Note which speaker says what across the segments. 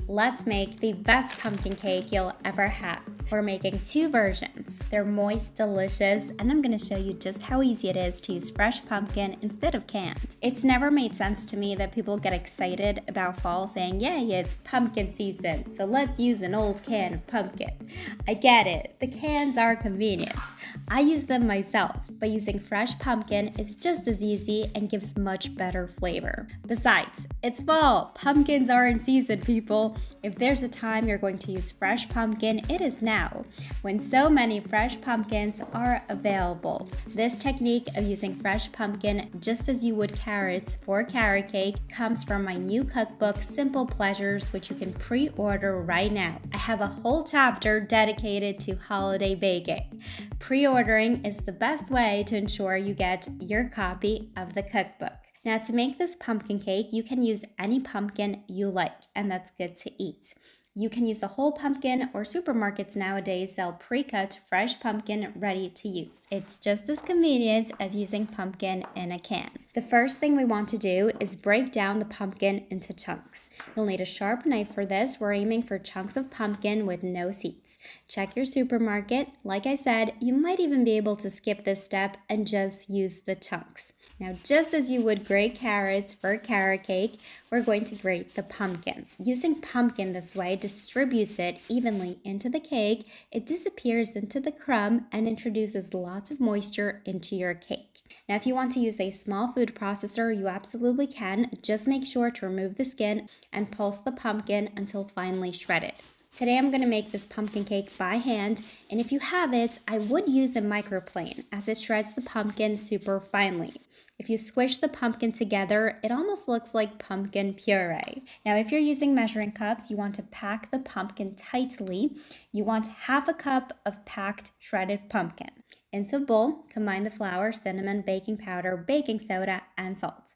Speaker 1: let's make the best pumpkin cake you'll ever have. We're making two versions. They're moist, delicious, and I'm gonna show you just how easy it is to use fresh pumpkin instead of canned. It's never made sense to me that people get excited about fall saying, yay, it's pumpkin season, so let's use an old can of pumpkin. I get it, the cans are convenience. I use them myself, but using fresh pumpkin is just as easy and gives much better flavor. Besides, it's fall, pumpkins are in season, people. If there's a time you're going to use fresh pumpkin, it is now, when so many fresh pumpkins are available. This technique of using fresh pumpkin just as you would carrots for carrot cake comes from my new cookbook, Simple Pleasures, which you can pre-order right now. I have a whole chapter dedicated to holiday baking. Pre-ordering is the best way to ensure you get your copy of the cookbook. Now, to make this pumpkin cake, you can use any pumpkin you like, and that's good to eat. You can use a whole pumpkin, or supermarkets nowadays sell pre-cut fresh pumpkin ready to use. It's just as convenient as using pumpkin in a can. The first thing we want to do is break down the pumpkin into chunks. You'll need a sharp knife for this. We're aiming for chunks of pumpkin with no seeds. Check your supermarket. Like I said, you might even be able to skip this step and just use the chunks. Now, just as you would grate carrots for a carrot cake, we're going to grate the pumpkin. Using pumpkin this way distributes it evenly into the cake, it disappears into the crumb and introduces lots of moisture into your cake. Now, if you want to use a small food processor, you absolutely can. Just make sure to remove the skin and pulse the pumpkin until finely shredded. Today I'm going to make this pumpkin cake by hand, and if you have it, I would use a microplane as it shreds the pumpkin super finely. If you squish the pumpkin together, it almost looks like pumpkin puree. Now, if you're using measuring cups, you want to pack the pumpkin tightly. You want half a cup of packed shredded pumpkin. Into a bowl, combine the flour, cinnamon, baking powder, baking soda, and salt.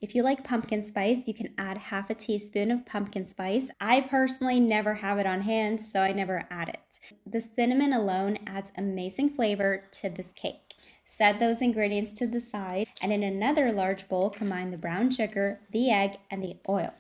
Speaker 1: If you like pumpkin spice, you can add half a teaspoon of pumpkin spice. I personally never have it on hand, so I never add it. The cinnamon alone adds amazing flavor to this cake. Set those ingredients to the side, and in another large bowl, combine the brown sugar, the egg, and the oil.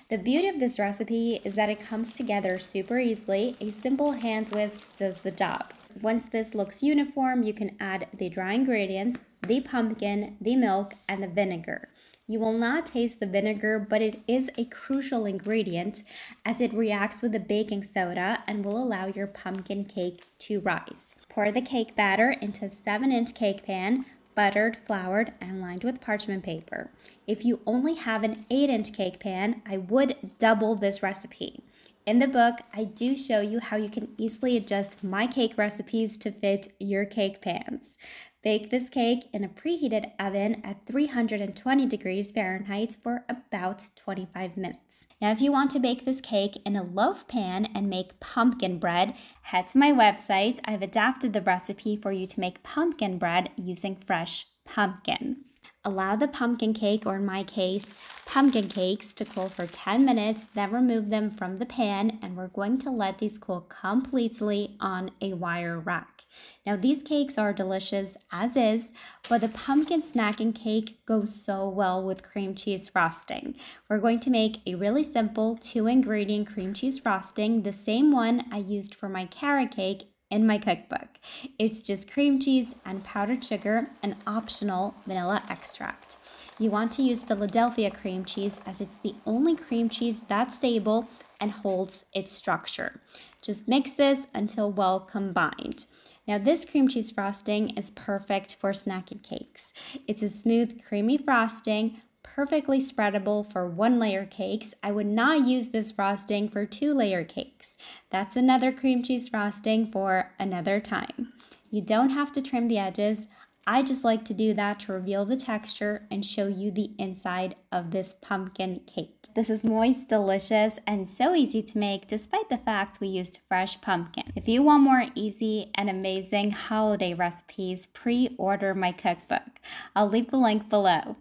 Speaker 1: The beauty of this recipe is that it comes together super easily. A simple hand whisk does the job. Once this looks uniform, you can add the dry ingredients, the pumpkin, the milk, and the vinegar. You will not taste the vinegar, but it is a crucial ingredient as it reacts with the baking soda and will allow your pumpkin cake to rise. Pour the cake batter into a 7-inch cake pan, buttered, floured, and lined with parchment paper. If you only have an 8-inch cake pan, I would double this recipe. In the book, I do show you how you can easily adjust my cake recipes to fit your cake pans. Bake this cake in a preheated oven at 320 degrees Fahrenheit for about 25 minutes. Now, if you want to bake this cake in a loaf pan and make pumpkin bread, head to my website. I've adapted the recipe for you to make pumpkin bread using fresh pumpkin. Allow the pumpkin cake, or in my case, pumpkin cakes, to cool for 10 minutes, then remove them from the pan, and we're going to let these cool completely on a wire rack. Now, these cakes are delicious as is, but the pumpkin snacking cake goes so well with cream cheese frosting. We're going to make a really simple 2-ingredient cream cheese frosting, the same one I used for my carrot cake in my cookbook. It's just cream cheese and powdered sugar and optional vanilla extract. You want to use Philadelphia cream cheese as it's the only cream cheese that's stable and holds its structure. Just mix this until well combined. Now, this cream cheese frosting is perfect for snacking cakes. It's a smooth, creamy frosting, perfectly spreadable for 1-layer cakes. I would not use this frosting for 2-layer cakes. That's another cream cheese frosting for another time. You don't have to trim the edges. I just like to do that to reveal the texture and show you the inside of this pumpkin cake. This is moist, delicious, and so easy to make despite the fact we used fresh pumpkin. If you want more easy and amazing holiday recipes, pre-order my cookbook. I'll leave the link below.